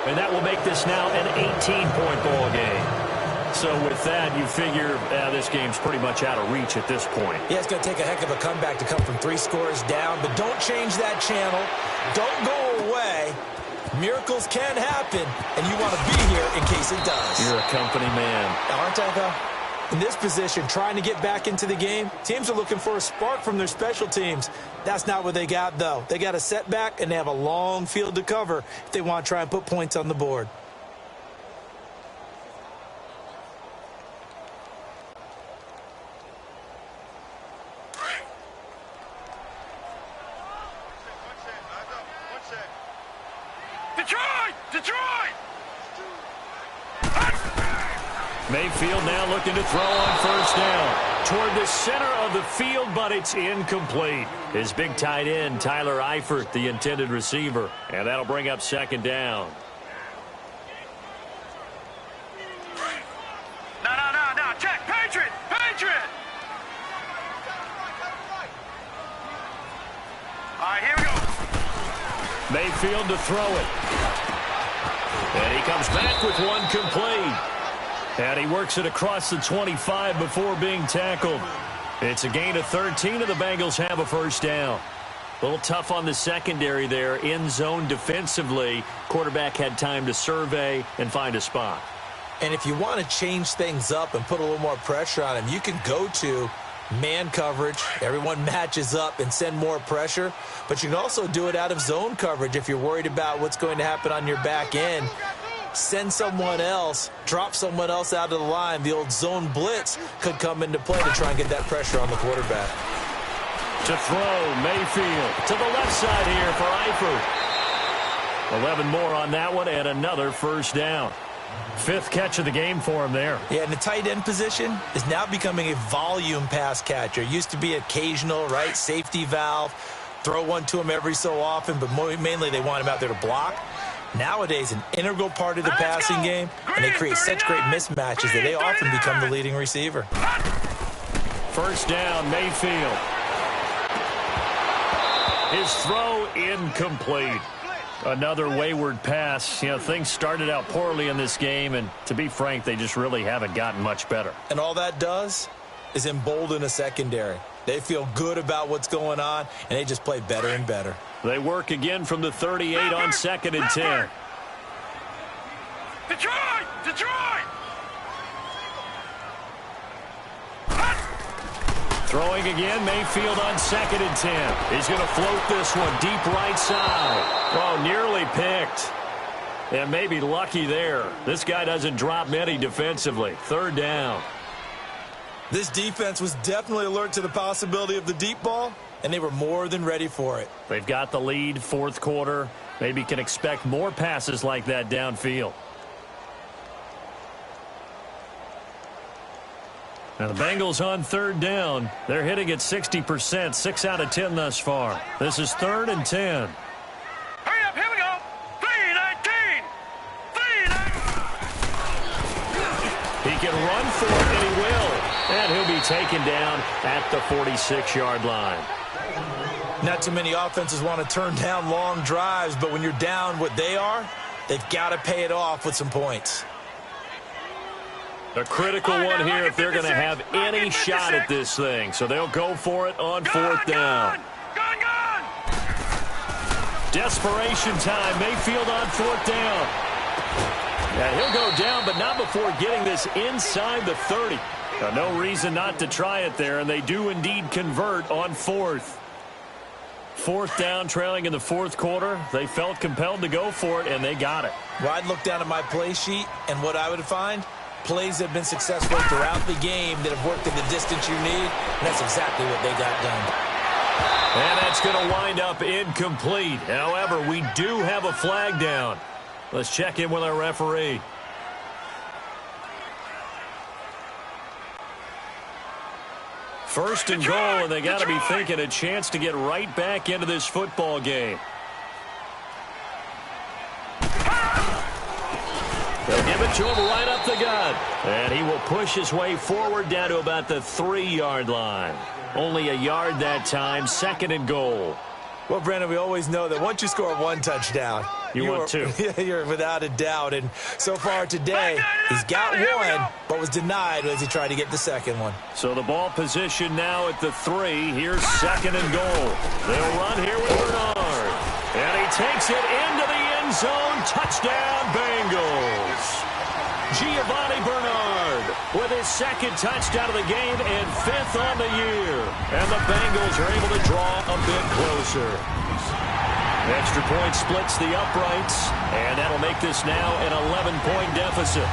And that will make this now an 18-point ball game. So with that, you figure this game's pretty much out of reach at this point. Yeah, it's going to take a heck of a comeback to come from 3 scores down. But don't change that channel. Don't go away. Miracles can happen, and you want to be here in case it does. You're a company man. Aren't I, though? In this position, trying to get back into the game, teams are looking for a spark from their special teams. That's not what they got, though. They got a setback, and they have a long field to cover if they want to try and put points on the board. Detroit! Mayfield now looking to throw on first down. Toward the center of the field, but it's incomplete. His big tight end, Tyler Eifert, the intended receiver. And that'll bring up second down. No. Check. Patriot! All right, here we go. Mayfield to throw it. And he comes back with one complete. And he works it across the 25 before being tackled. It's a gain of 13, and the Bengals have a first down. A little tough on the secondary there. In zone defensively. Quarterback had time to survey and find a spot. And if you want to change things up and put a little more pressure on him, you can go to man coverage. Everyone matches up and send more pressure. But you can also do it out of zone coverage if you're worried about what's going to happen on your back end. Send someone else, drop someone else out of the line. The old zone blitz could come into play to try and get that pressure on the quarterback. To throw, Mayfield to the left side here for Eifert. 11 more on that one and another first down. 5th catch of the game for him there. Yeah, and the tight end position is now becoming a volume pass catcher. Used to be occasional, right? Safety valve. Throw one to him every so often, but mainly they want him out there to block. Nowadays, an integral part of the passing game, and they create such great mismatches that they often become the leading receiver. First down, Mayfield. His throw incomplete. Another wayward pass. You know, things started out poorly in this game, and to be frank, they just really haven't gotten much better. And all that does is embolden a secondary. They feel good about what's going on, and they just play better and better. They work again from the 38 on 2nd and 10. Detroit! Throwing again, Mayfield on 2nd and 10. He's going to float this one deep right side. Oh, nearly picked. And maybe lucky there. This guy doesn't drop many defensively. 3rd down. This defense was definitely alert to the possibility of the deep ball, and they were more than ready for it. They've got the lead, fourth quarter. Maybe can expect more passes like that downfield. Now the Bengals on third down. They're hitting at 60%, 6 out of 10 thus far. This is 3rd and 10. Hurry up, here we go. 3-19. 3-19. He can run for it, and he will. And he'll be taken down at the 46-yard line. Not too many offenses want to turn down long drives, but when you're down what they are, they've got to pay it off with some points. A critical one here if they're going to have any shot at this thing. So they'll go for it on 4th down. Gone. Desperation time. Mayfield on 4th down. Yeah, he'll go down, but not before getting this inside the 30. Now, no reason not to try it there, and they do indeed convert on 4th. 4th down, trailing in the 4th quarter. They felt compelled to go for it, and they got it. Well, I'd look down at my play sheet, and what I would find, plays that have been successful throughout the game that have worked in the distance you need, and that's exactly what they got done. And that's going to wind up incomplete. However, we do have a flag down. Let's check in with our referee. First and goal, and they got to be thinking a chance to get right back into this football game. They'll give it to him right up the gut. And he will push his way forward down to about the 3-yard line. Only a yard that time, 2nd and goal. Well, Brandon, we always know that once you score one touchdown, you want two. You're without a doubt. And so far today, he's got one, but was denied as he tried to get the second one. So the ball position now at the 3. Here's 2nd and goal. They'll run here with Bernard. And he takes it into the end zone. Touchdown, Bengals. Giovanni Bernard with his 2nd touchdown of the game and 5th on the year. And the Bengals are able to draw a bit closer. Extra point splits the uprights, and that'll make this now an 11-point deficit.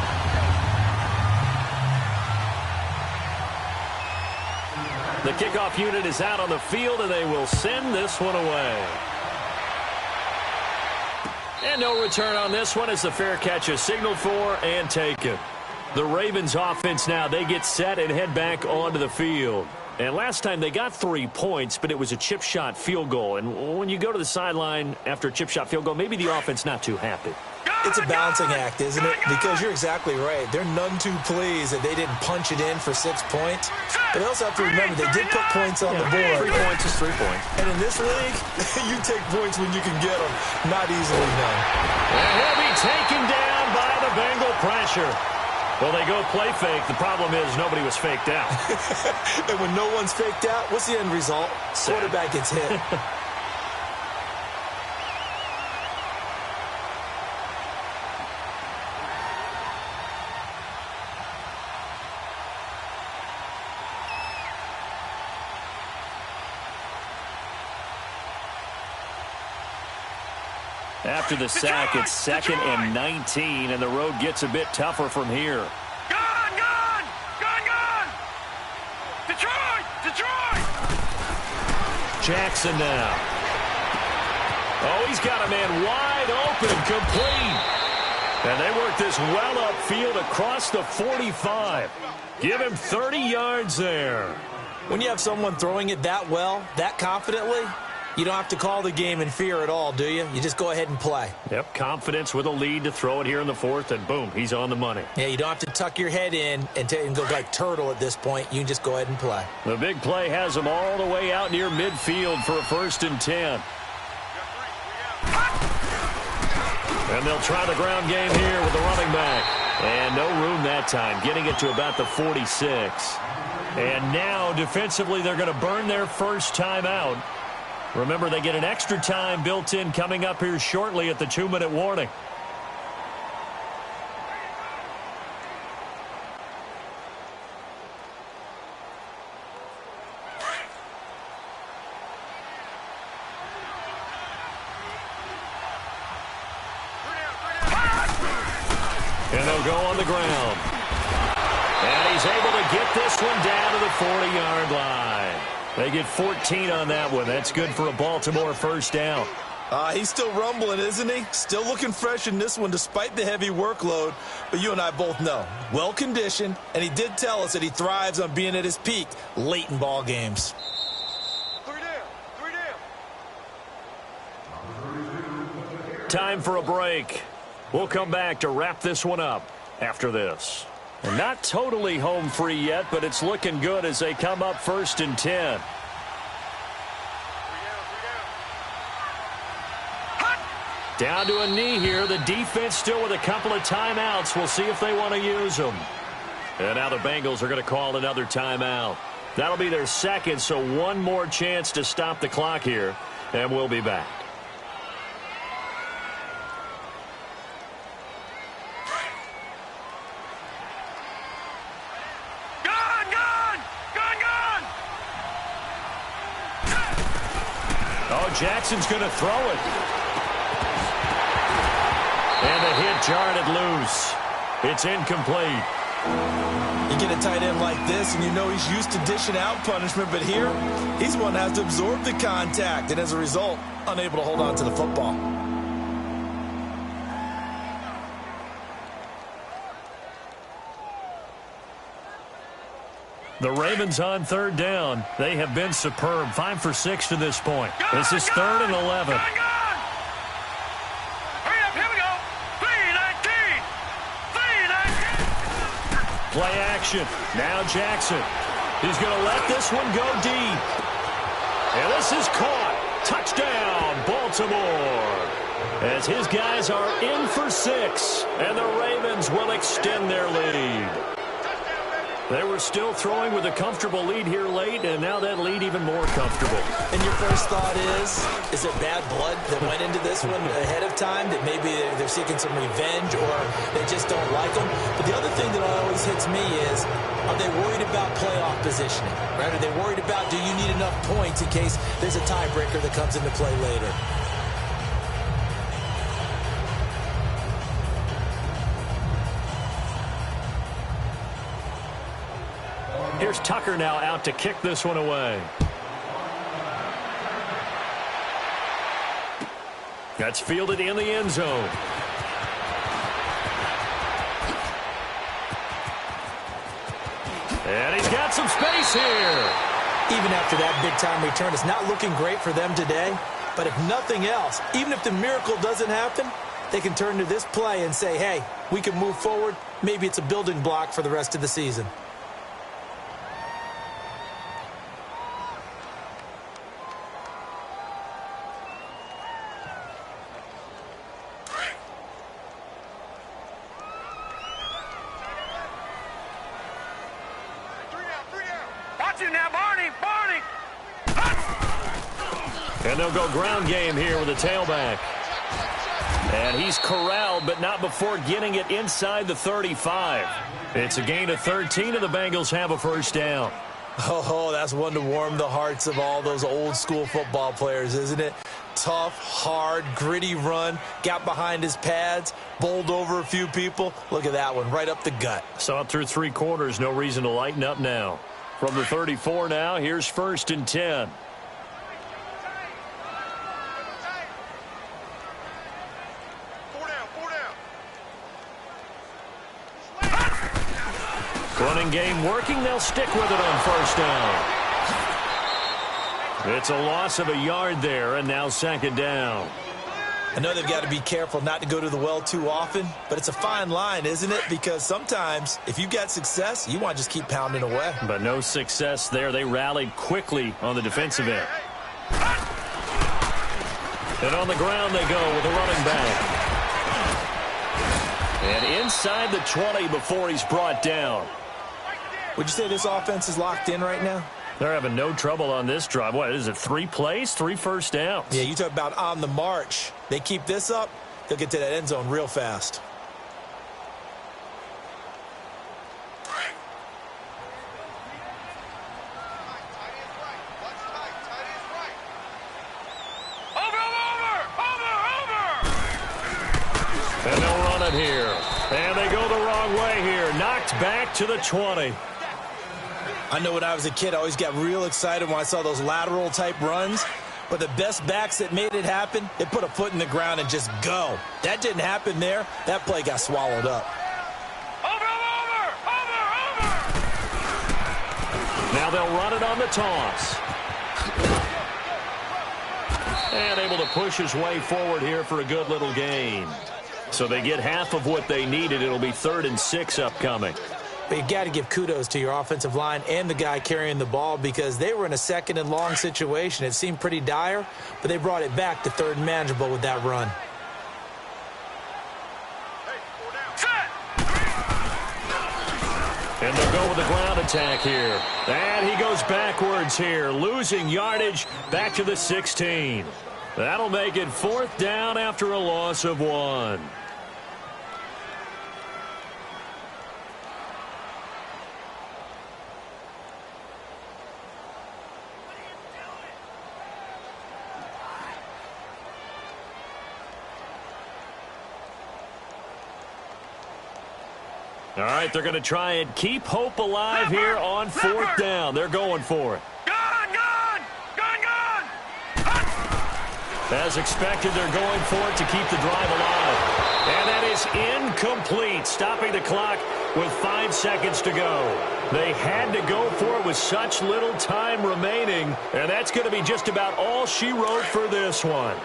The kickoff unit is out on the field, and they will send this one away. And no return on this one as the fair catch is signaled for and taken. The Ravens offense now, they get set and head back onto the field. And last time they got 3 points, but it was a chip shot field goal. And when you go to the sideline after a chip shot field goal, maybe the offense not too happy. It's a balancing act, isn't it? Because you're exactly right. They're none too pleased that they didn't punch it in for 6 points. But they also have to remember they did put points on the board. 3 points is 3 points. And in this league, you take points when you can get them. Not easily done. And he'll be taken down by the Bengal pressure. Well, they go play fake. The problem is nobody was faked out. And when no one's faked out, what's the end result? Quarterback gets hit. After the sack, it's 2nd and 19, and the road gets a bit tougher from here. Gone! Detroit! Jackson now. Oh, he's got a man wide open, complete. And they work this well upfield across the 45. Give him 30 yards there. When you have someone throwing it that well, that confidently, you don't have to call the game in fear at all, do you? You just go ahead and play. Yep, confidence with a lead to throw it here in the 4th, and boom, he's on the money. Yeah, you don't have to tuck your head in and go like turtle at this point. You can just go ahead and play. The big play has him all the way out near midfield for a 1st and 10. And they'll try the ground game here with the running back. And no room that time, getting it to about the 46. And now, defensively, they're going to burn their first time out. Remember, they get an extra time built in coming up here shortly at the 2-minute warning. And they'll go on the ground. And he's able to get this one down to the 40-yard line. They get 14 on that one. That's good for a Baltimore first down. He's still rumbling, isn't he? Still looking fresh in this one despite the heavy workload. But you and I both know, well-conditioned, and he did tell us that he thrives on being at his peak late in ball games. 3 down. Time for a break. We'll come back to wrap this one up after this. And not totally home free yet, but it's looking good as they come up 1st and 10. Down to a knee here. The defense still with a couple of timeouts. We'll see if they want to use them. And now the Bengals are going to call another timeout. That'll be their second, so one more chance to stop the clock here, and we'll be back. Oh, Jackson's going to throw it. And the hit jarred it loose. It's incomplete. You get a tight end like this, and you know he's used to dishing out punishment, but here, he's one that has to absorb the contact, and as a result, unable to hold on to the football. The Ravens on 3rd down. They have been superb. 5 for 6 to this point. This is 3rd and 11. Play action. Now Jackson. He's going to let this one go deep. And this is caught. Touchdown, Baltimore. As his guys are in for 6. And the Ravens will extend their lead. They were still throwing with a comfortable lead here late, and now that lead even more comfortable. And your first thought is it bad blood that went into this one ahead of time, that maybe they're seeking some revenge or they just don't like them? But the other thing that always hits me is, are they worried about playoff positioning? Right? Are they worried about, do you need enough points in case there's a tiebreaker that comes into play later? Here's Tucker now out to kick this one away. That's fielded in the end zone. And he's got some space here. Even after that big-time return, it's not looking great for them today. But if nothing else, even if the miracle doesn't happen, they can turn to this play and say, hey, we can move forward. Maybe it's a building block for the rest of the season. And they'll go ground game here with a tailback. And he's corralled, but not before getting it inside the 35. It's a gain of 13, and the Bengals have a first down. Oh, that's one to warm the hearts of all those old-school football players, isn't it? Tough, hard, gritty run, got behind his pads, bowled over a few people. Look at that one, right up the gut. Saw it through 3 quarters, no reason to lighten up now. From the 34 now, here's 1st and 10. Running game working. They'll stick with it on 1st down. It's a loss of a yard there, and now 2nd down. I know they've got to be careful not to go to the well too often, but it's a fine line, isn't it? Because sometimes, if you've got success, you want to just keep pounding away. But no success there. They rallied quickly on the defensive end. And on the ground they go with a running back. And inside the 20 before he's brought down. Would you say this offense is locked in right now? They're having no trouble on this drive. What is it, 3 plays, 3 first downs? Yeah, you talk about on the march. They keep this up, they'll get to that end zone real fast. And they'll run it here. And they go the wrong way here. Knocked back to the 20. I know when I was a kid, I always got real excited when I saw those lateral-type runs. But the best backs that made it happen, they put a foot in the ground and just go. That didn't happen there. That play got swallowed up. Now they'll run it on the toss. And able to push his way forward here for a good little gain. So they get half of what they needed. It'll be 3rd and 6 upcoming. But you got to give kudos to your offensive line and the guy carrying the ball because they were in a 2nd and long situation. It seemed pretty dire, but they brought it back to 3rd and manageable with that run. And they'll go with the ground attack here. And he goes backwards here, losing yardage back to the 16. That'll make it 4th down after a loss of 1. All right, they're going to try and keep hope alive here on 4th down. They're going for it. As expected, they're going for it to keep the drive alive. And that is incomplete, stopping the clock with 5 seconds to go. They had to go for it with such little time remaining, and that's going to be just about all she wrote for this one.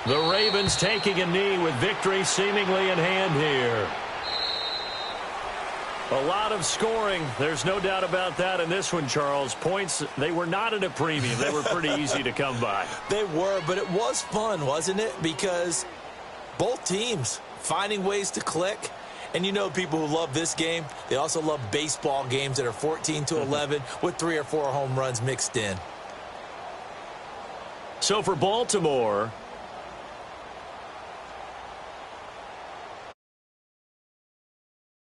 The Ravens taking a knee with victory seemingly in hand here. A lot of scoring. There's no doubt about that in this one, Charles. Points, they were not at a premium. They were pretty easy to come by. They were, but it was fun, wasn't it? Because both teams finding ways to click. And you know people who love this game, they also love baseball games that are 14-11 with 3 or 4 home runs mixed in. So for Baltimore,